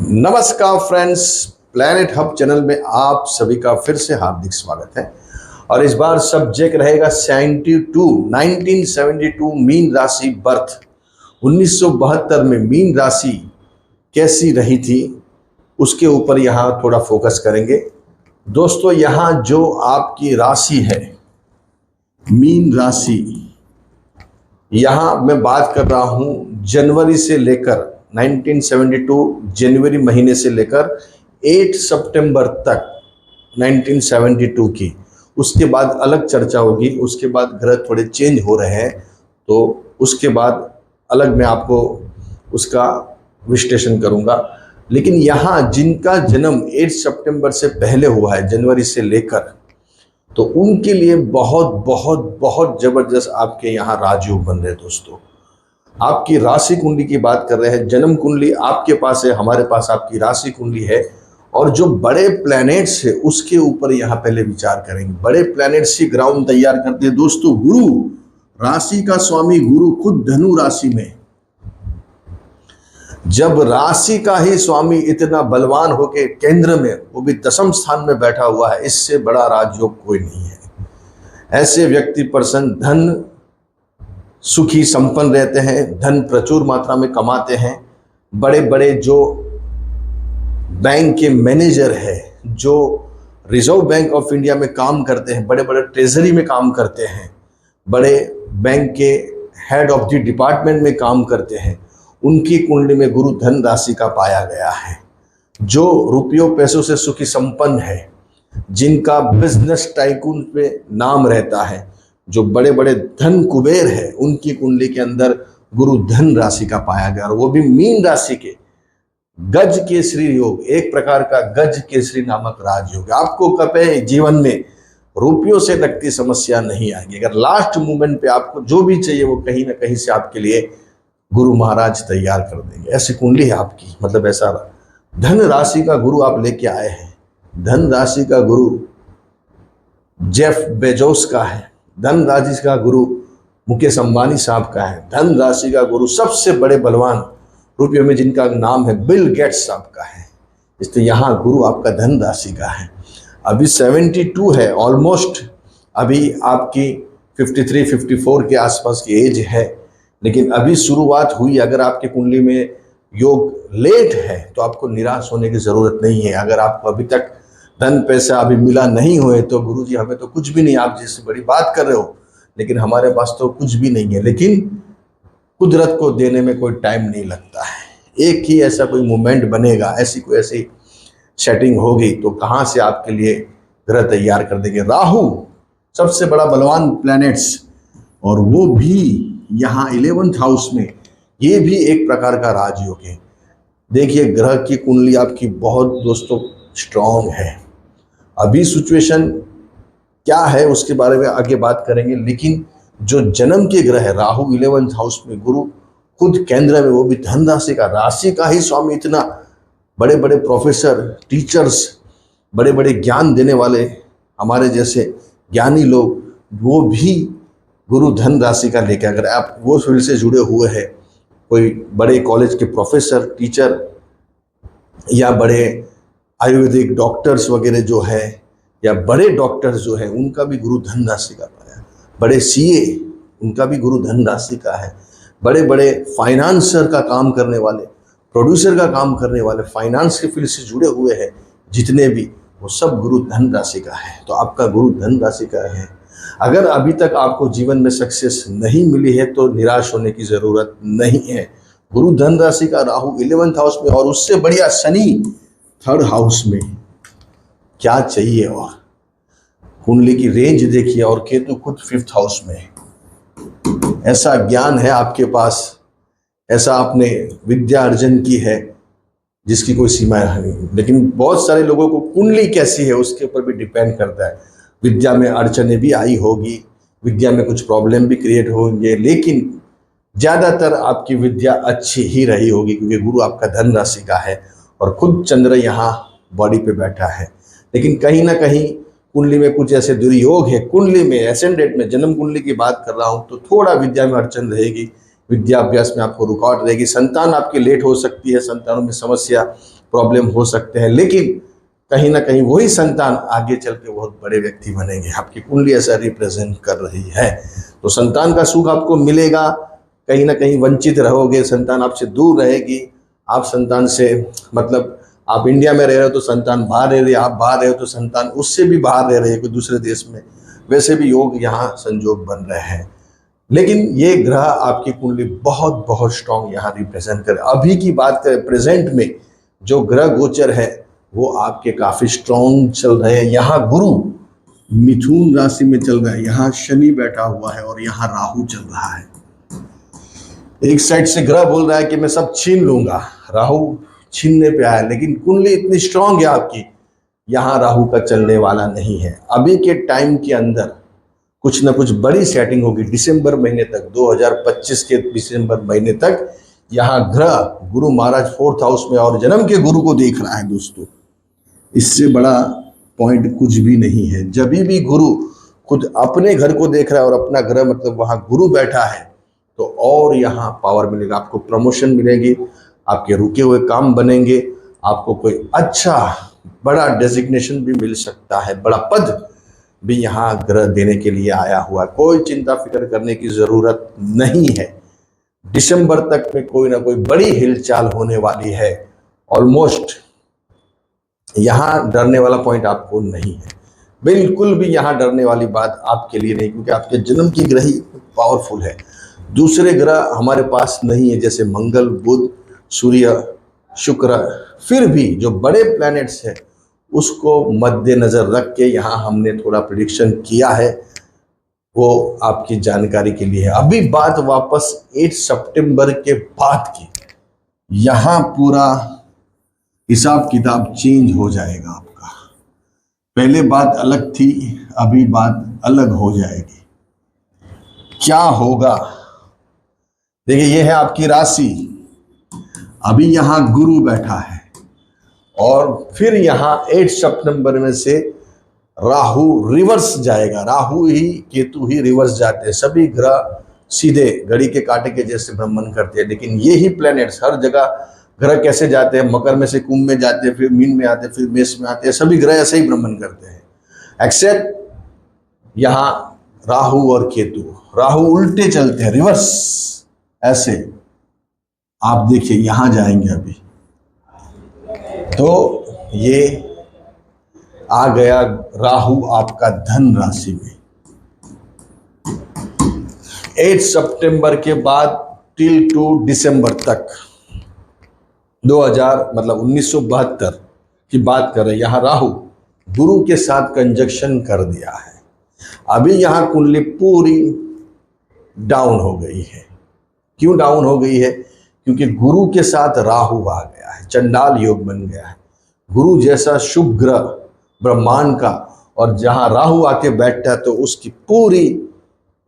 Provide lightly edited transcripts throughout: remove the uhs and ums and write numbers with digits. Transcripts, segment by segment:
नमस्कार friends, planet hub channel में आप सभी का फिर से हार्दिक स्वागत है। और इस बार सब्जेक्ट रहेगा 1972 मीन राशि बर्थ। 1972 में मीन राशि कैसी रही थी उसके ऊपर यहाँ थोड़ा फोकस करेंगे। दोस्तों, यहाँ जो आपकी राशि है मीन राशि, यहाँ मैं बात कर रहा हूँ जनवरी से लेकर 1972 जनवरी महीने से लेकर 8 सितंबर तक 1972 की। उसके बाद अलग चर्चा होगी, उसके बाद ग्रह थोड़े चेंज हो रहे हैं, तो उसके बाद अलग मैं आपको उसका विश्लेषण करूंगा। लेकिन यहाँ जिनका जन्म 8 सितंबर से पहले हुआ है, जनवरी से लेकर, तो उनके लिए बहुत बहुत बहुत जबरदस्त आपके यहाँ राजयोग बन रहे हैं। दोस्तों, आपकी राशि कुंडली की बात कर रहे हैं। जन्म कुंडली आपके पास है, हमारे पास आपकी राशि कुंडली है, और जो बड़े प्लैनेट्स है उसके ऊपर यहाँ पहले विचार करेंगे। बड़े प्लैनेट्स ही ग्राउंड तैयार करते हैं। दोस्तों, गुरु राशि का स्वामी, गुरु खुद धनु राशि में, जब राशि का ही स्वामी इतना बलवान होके केंद्र में, वो भी दशम स्थान में बैठा हुआ है, इससे बड़ा राजयोग कोई नहीं है। ऐसे व्यक्ति प्रसन्न, धन सुखी संपन्न रहते हैं, धन प्रचुर मात्रा में कमाते हैं। बड़े बड़े जो बैंक के मैनेजर है, जो रिजर्व बैंक ऑफ इंडिया में काम करते हैं, बड़े बड़े ट्रेजरी में काम करते हैं, बड़े बैंक के हेड ऑफ द डिपार्टमेंट में काम करते हैं, उनकी कुंडली में गुरु धन राशि का पाया गया है। जो रुपयों पैसों से सुखी संपन्न है, जिनका बिजनेस टाइकून पे नाम रहता है, जो बड़े बड़े धन कुबेर है, उनकी कुंडली के अंदर गुरु धन राशि का पाया गया, और वो भी मीन राशि के। गज केसरी योग, एक प्रकार का गज केसरी नामक राजयोग। आपको कभी जीवन में रुपयों से लगती समस्या नहीं आएगी। अगर लास्ट मोमेंट पे आपको जो भी चाहिए वो कहीं ना कहीं से आपके लिए गुरु महाराज तैयार कर देंगे। ऐसी कुंडली है आपकी, मतलब ऐसा धन राशि का गुरु आप लेके आए हैं। धन राशि का गुरु जेफ बेजोस का है। धन राशि का गुरु मुकेश अंबानी साहब का है। धन राशि का गुरु सबसे बड़े बलवान रुपये में जिनका नाम है बिल गेट्स साहब का है। इसलिए यहाँ गुरु आपका धन राशि का है। अभी 72 है, ऑलमोस्ट अभी आपकी 53-54 के आसपास की एज है, लेकिन अभी शुरुआत हुई। अगर आपकी कुंडली में योग लेट है तो आपको निराश होने की ज़रूरत नहीं है। अगर आपको अभी तक धन पैसा अभी मिला नहीं हुए तो गुरुजी हमें तो कुछ भी नहीं, आप जिससे बड़ी बात कर रहे हो, लेकिन हमारे पास तो कुछ भी नहीं है। लेकिन कुदरत को देने में कोई टाइम नहीं लगता है। एक ही ऐसा कोई मोमेंट बनेगा, ऐसी कोई ऐसी सेटिंग होगी तो कहाँ से आपके लिए ग्रह तैयार कर देंगे। राहु सबसे बड़ा बलवान प्लैनेट्स, और वो भी यहाँ 11th हाउस में, ये भी एक प्रकार का राजयोग है। देखिए, ग्रह की कुंडली आपकी बहुत दोस्तों स्ट्रांग है। अभी सिचुएशन क्या है उसके बारे में आगे बात करेंगे, लेकिन जो जन्म के ग्रह है राहु 11th हाउस में, गुरु खुद केंद्र में, वो भी धन राशि का, राशि का ही स्वामी। इतना बड़े बड़े प्रोफेसर, टीचर्स, बड़े बड़े ज्ञान देने वाले हमारे जैसे ज्ञानी लोग, वो भी गुरु धन राशि का लेकर, अगर आप वो फील्ड से जुड़े हुए हैं, कोई बड़े कॉलेज के प्रोफेसर, टीचर, या बड़े आयुर्वेदिक डॉक्टर्स वगैरह जो है, या बड़े डॉक्टर्स जो है, उनका भी गुरु धन राशि का पाया। बड़े सीए, उनका भी गुरु धन राशि का है। बड़े बड़े फाइनेंसर का काम करने वाले, प्रोड्यूसर का काम करने वाले, फाइनेंस के फील्ड से जुड़े हुए हैं जितने भी, वो सब गुरु धन राशि का है। तो आपका गुरु धन राशि का है। अगर अभी तक आपको जीवन में सक्सेस नहीं मिली है तो निराश होने की ज़रूरत नहीं है। गुरु धन राशि का राहु 11th हाउस में, और उससे बढ़िया शनि 3rd हाउस में, क्या चाहिए। और कुंडली की रेंज देखिए, और केतु खुद 5th हाउस में। ऐसा ज्ञान है आपके पास, ऐसा आपने विद्या अर्जन की है जिसकी कोई सीमा नहीं। लेकिन बहुत सारे लोगों को कुंडली कैसी है उसके ऊपर भी डिपेंड करता है। विद्या में अड़चनें भी आई होगी, विद्या में कुछ प्रॉब्लम भी क्रिएट होंगे, लेकिन ज़्यादातर आपकी विद्या अच्छी ही रही होगी, क्योंकि गुरु आपका धन राशि का है और खुद चंद्र यहाँ बॉडी पे बैठा है। लेकिन कहीं ना कहीं कुंडली में कुछ ऐसे दुर्योग है। कुंडली में एसेंडेंट में, जन्म कुंडली की बात कर रहा हूँ, तो थोड़ा विद्या में अड़चन रहेगी। विद्याभ्यास में आपको रुकावट रहेगी, संतान आपकी लेट हो सकती है, संतानों में समस्या प्रॉब्लम हो सकते हैं, लेकिन कहीं ना कहीं वही संतान आगे चल के बहुत बड़े व्यक्ति बनेंगे। आपकी कुंडली ऐसा रिप्रेजेंट कर रही है। तो संतान का सुख आपको मिलेगा, कहीं ना कहीं वंचित रहोगे, संतान आपसे दूर रहेगी। आप संतान से मतलब आप इंडिया में रह रहे हो तो संतान बाहर रह रही है, आप बाहर रहे हो तो संतान उससे भी बाहर रह रही है कोई दूसरे देश में, वैसे भी योग यहाँ संजोग बन रहे हैं। लेकिन ये ग्रह आपकी कुंडली बहुत बहुत स्ट्रांग यहाँ रिप्रेजेंट करे। अभी की बात करें प्रेजेंट में जो ग्रह गोचर है वो आपके काफी स्ट्रांग चल रहे हैं। यहाँ गुरु मिथुन राशि में चल रहा है, यहाँ शनि बैठा हुआ है और यहाँ राहु चल रहा है। एक साइड से ग्रह बोल रहा है कि मैं सब छीन लूंगा, राहु छीनने पे आया, लेकिन कुंडली इतनी स्ट्रांग है आपकी, यहाँ राहु का चलने वाला नहीं है। अभी के टाइम के अंदर कुछ ना कुछ बड़ी सेटिंग होगी दिसंबर महीने तक, 2025 के दिसंबर महीने तक। यहाँ ग्रह गुरु महाराज 4th हाउस में और जन्म के गुरु को देख रहा है दोस्तों, इससे बड़ा पॉइंट कुछ भी नहीं है। जब भी गुरु खुद अपने घर को देख रहा है और अपना ग्रह मतलब वहाँ गुरु बैठा है तो और यहाँ पावर मिलेगा, आपको प्रमोशन मिलेगी, आपके रुके हुए काम बनेंगे, आपको कोई अच्छा बड़ा डेजिग्नेशन भी मिल सकता है, बड़ा पद भी यहाँ ग्रह देने के लिए आया हुआ। कोई चिंता फिक्र करने की जरूरत नहीं है। दिसंबर तक में कोई ना कोई बड़ी हिलचाल होने वाली है। ऑलमोस्ट यहाँ डरने वाला पॉइंट आपको नहीं है, बिल्कुल भी यहाँ डरने वाली बात आपके लिए नहीं, क्योंकि आपके जन्म की ग्रह ही पावरफुल है। दूसरे ग्रह हमारे पास नहीं है, जैसे मंगल, बुध, सूर्य, शुक्र। फिर भी जो बड़े प्लैनेट्स हैं उसको मद्देनजर रख के यहाँ हमने थोड़ा प्रेडिक्शन किया है, वो आपकी जानकारी के लिए है। अभी बात वापस 8 सितंबर के बाद की, यहाँ पूरा हिसाब किताब चेंज हो जाएगा आपका। पहले बात अलग थी, अभी बात अलग हो जाएगी। क्या होगा देखिए, ये है आपकी राशि। अभी यहाँ गुरु बैठा है और फिर यहाँ 8 सितंबर में से राहु रिवर्स जाएगा। राहु ही केतु ही रिवर्स जाते हैं, सभी ग्रह सीधे घड़ी के कांटे के जैसे भ्रमण करते हैं, लेकिन ये ही प्लैनेट्स हर जगह ग्रह कैसे जाते हैं, मकर में से कुंभ में जाते हैं, फिर मीन में आते हैं, फिर मेष में आते हैं, सभी ग्रह ऐसे ही भ्रमण करते हैं, एक्सेप्ट यहाँ राहु और केतु। राहु उल्टे चलते हैं, रिवर्स ऐसे। आप देखिए यहां जाएंगे अभी तो ये आ गया राहु आपका धन राशि में। 8 सितंबर के बाद टिल टू दिसंबर तक 1972 की बात कर रहे हैं। यहाँ राहु गुरु के साथ कंजक्शन कर दिया है। अभी यहाँ कुंडली पूरी डाउन हो गई है। क्यों डाउन हो गई है? क्योंकि गुरु के साथ राहु आ गया है, चंडाल योग बन गया है। गुरु जैसा शुभ ग्रह ब्रह्मांड का, और जहां राहु आके बैठता है तो उसकी पूरी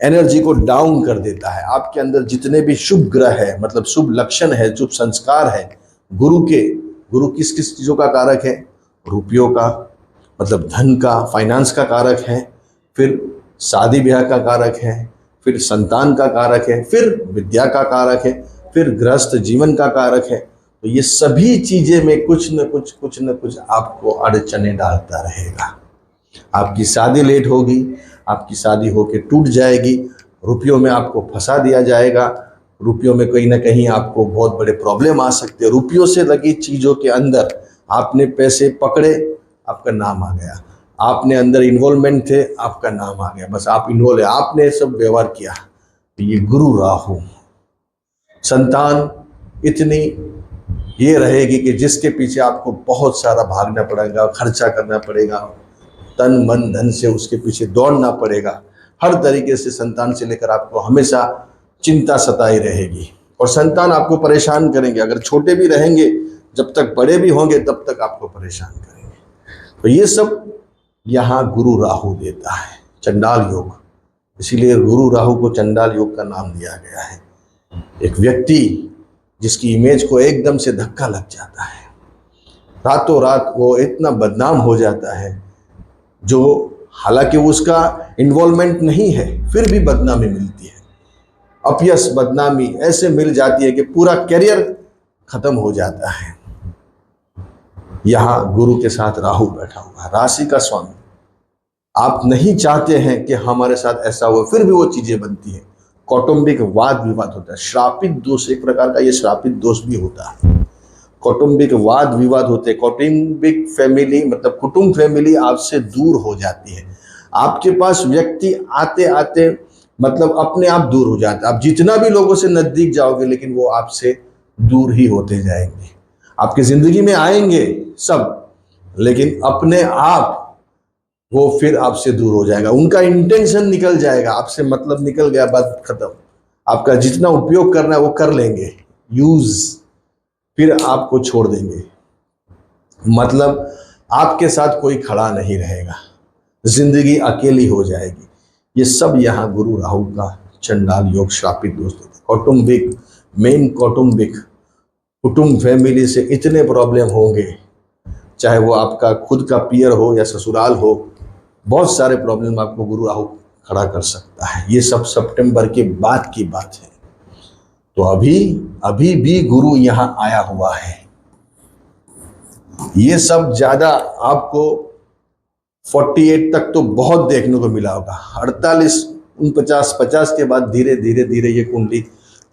एनर्जी को डाउन कर देता है। आपके अंदर जितने भी शुभ ग्रह है, मतलब शुभ लक्षण है, शुभ संस्कार है गुरु के, गुरु किस किस चीजों का कारक है? रुपयों का, मतलब धन का, फाइनेंस का कारक है, फिर शादी ब्याह का कारक है, फिर संतान का कारक है, फिर विद्या का कारक है, फिर गृहस्थ जीवन का कारक है। तो ये सभी चीजें में कुछ न कुछ आपको अड़चने डालता रहेगा। आपकी शादी लेट होगी, आपकी शादी होके टूट जाएगी, रुपयों में आपको फंसा दिया जाएगा, रुपयों में कहीं ना कहीं आपको बहुत बड़े प्रॉब्लम आ सकते हैं। रुपयों से लगी चीज़ों के अंदर आपने पैसे पकड़े, आपका नाम आ गया। आपने अंदर इन्वॉल्वमेंट थे, आपका नाम आ गया। बस आप इन्वॉल्व है, आपने सब व्यवहार किया। तो ये गुरु राहु, संतान इतनी ये रहेगी कि जिसके पीछे आपको बहुत सारा भागना पड़ेगा, खर्चा करना पड़ेगा, तन मन धन से उसके पीछे दौड़ना पड़ेगा। हर तरीके से संतान से लेकर आपको हमेशा चिंता सताई रहेगी और संतान आपको परेशान करेंगे। अगर छोटे भी रहेंगे, जब तक बड़े भी होंगे तब तक आपको परेशान करेंगे। तो ये सब यहाँ गुरु राहु देता है, चंडाल योग। इसीलिए गुरु राहु को चंडाल योग का नाम दिया गया है। एक व्यक्ति जिसकी इमेज को एकदम से धक्का लग जाता है, रातों रात वो इतना बदनाम हो जाता है, जो हालांकि उसका इन्वॉल्वमेंट नहीं है, फिर भी बदनामी मिलती है। अपयश बदनामी ऐसे मिल जाती है कि पूरा करियर खत्म हो जाता है। यहां गुरु के साथ राहु बैठा हुआ है, राशि का स्वामी। आप नहीं चाहते हैं कि हमारे साथ ऐसा हो, फिर भी वो चीजें बनती हैं। कौटुंबिक वाद विवाद होता है, श्रापित दोष, एक प्रकार का ये श्रापित दोष भी होता है। कौटुंबिक वाद विवाद होते हैं, कौटुंबिक फैमिली मतलब कुटुंब फैमिली आपसे दूर हो जाती है। आपके पास व्यक्ति आते आते मतलब अपने आप दूर हो जाते हैं। आप जितना भी लोगों से नजदीक जाओगे लेकिन वो आपसे दूर ही होते जाएंगे। आपकी जिंदगी में आएंगे सब, लेकिन अपने आप वो फिर आपसे दूर हो जाएगा। उनका इंटेंशन निकल जाएगा, आपसे मतलब निकल गया, बात खत्म। आपका जितना उपयोग करना है वो कर लेंगे, यूज, फिर आपको छोड़ देंगे। मतलब आपके साथ कोई खड़ा नहीं रहेगा, जिंदगी अकेली हो जाएगी। ये सब यहाँ गुरु राहु का चंडाल योग श्रापित दोष होता है। कौटुंबिक, मेन कौटुंबिक, कुटुंब फैमिली से इतने प्रॉब्लम होंगे, चाहे वो आपका खुद का पियर हो या ससुराल हो, बहुत सारे प्रॉब्लम आपको गुरु राहु खड़ा कर सकता है। ये सब सितंबर के बाद की बात है। तो अभी भी गुरु यहाँ आया हुआ है। ये सब ज्यादा आपको 48 तक तो बहुत देखने को मिला होगा। 48, 49, 50 के बाद धीरे धीरे धीरे ये कुंडली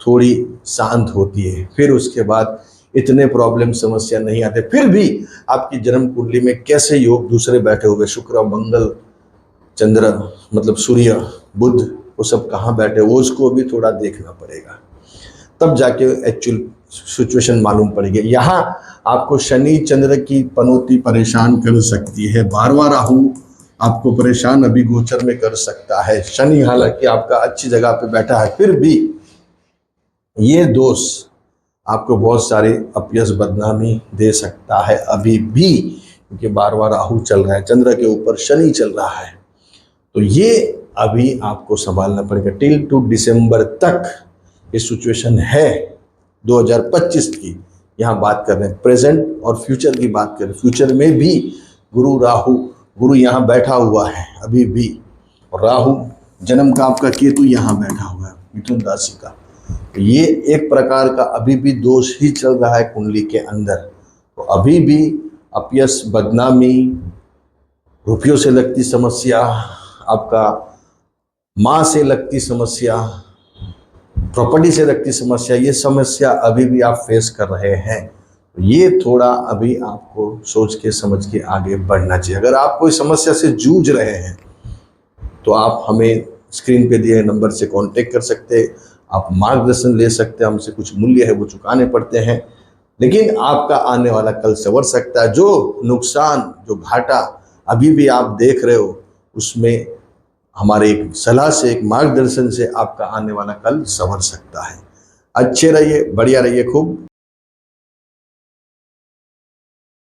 थोड़ी शांत होती है। फिर उसके बाद इतने प्रॉब्लम समस्या नहीं आते। फिर भी आपकी जन्म कुंडली में कैसे योग दूसरे बैठे हुए, शुक्र, मंगल, चंद्र मतलब सूर्य, बुध, वो सब कहाँ बैठे, वो उसको भी थोड़ा देखना पड़ेगा, तब जाके एक्चुअल सिचुएशन मालूम पड़ेगी। यहाँ आपको शनि चंद्र की पनौती परेशान कर सकती है। 12वां राहु आपको परेशान अभी गोचर में कर सकता है। शनि हालांकि आपका अच्छी जगह पे बैठा है, फिर भी ये दोष आपको बहुत सारे अपयश बदनामी दे सकता है अभी भी, क्योंकि 12वां राहु चल रहा है, चंद्र के ऊपर शनि चल रहा है। तो ये अभी आपको संभालना पड़ेगा। टिल टू दिसंबर तक ये सिचुएशन है 2025 की। यहाँ बात कर रहे हैं प्रेजेंट और फ्यूचर की बात करें। फ्यूचर में भी गुरु यहाँ बैठा हुआ है अभी भी, और राहु जन्म का आपका केतु यहाँ बैठा हुआ है मिथुन राशि का। तो ये एक प्रकार का अभी भी दोष ही चल रहा है कुंडली के अंदर। तो अभी भी अपयश, बदनामी, रुपयों से लगती समस्या, आपका माँ से लगती समस्या, प्रॉपर्टी से लगती समस्या, ये समस्या अभी भी आप फेस कर रहे हैं। ये थोड़ा अभी आपको सोच के समझ के आगे बढ़ना चाहिए। अगर आप कोई समस्या से जूझ रहे हैं तो आप हमें स्क्रीन पे दिए नंबर से कांटेक्ट कर सकते हैं। आप मार्गदर्शन ले सकते हैं, हमसे कुछ मूल्य है वो चुकाने पड़ते हैं, लेकिन आपका आने वाला कल संवर सकता है। जो नुकसान, जो घाटा अभी भी आप देख रहे हो, उसमें हमारे एक सलाह से, एक मार्गदर्शन से आपका आने वाला कल संवर सकता है। अच्छे रहिए, बढ़िया रहिए, खूब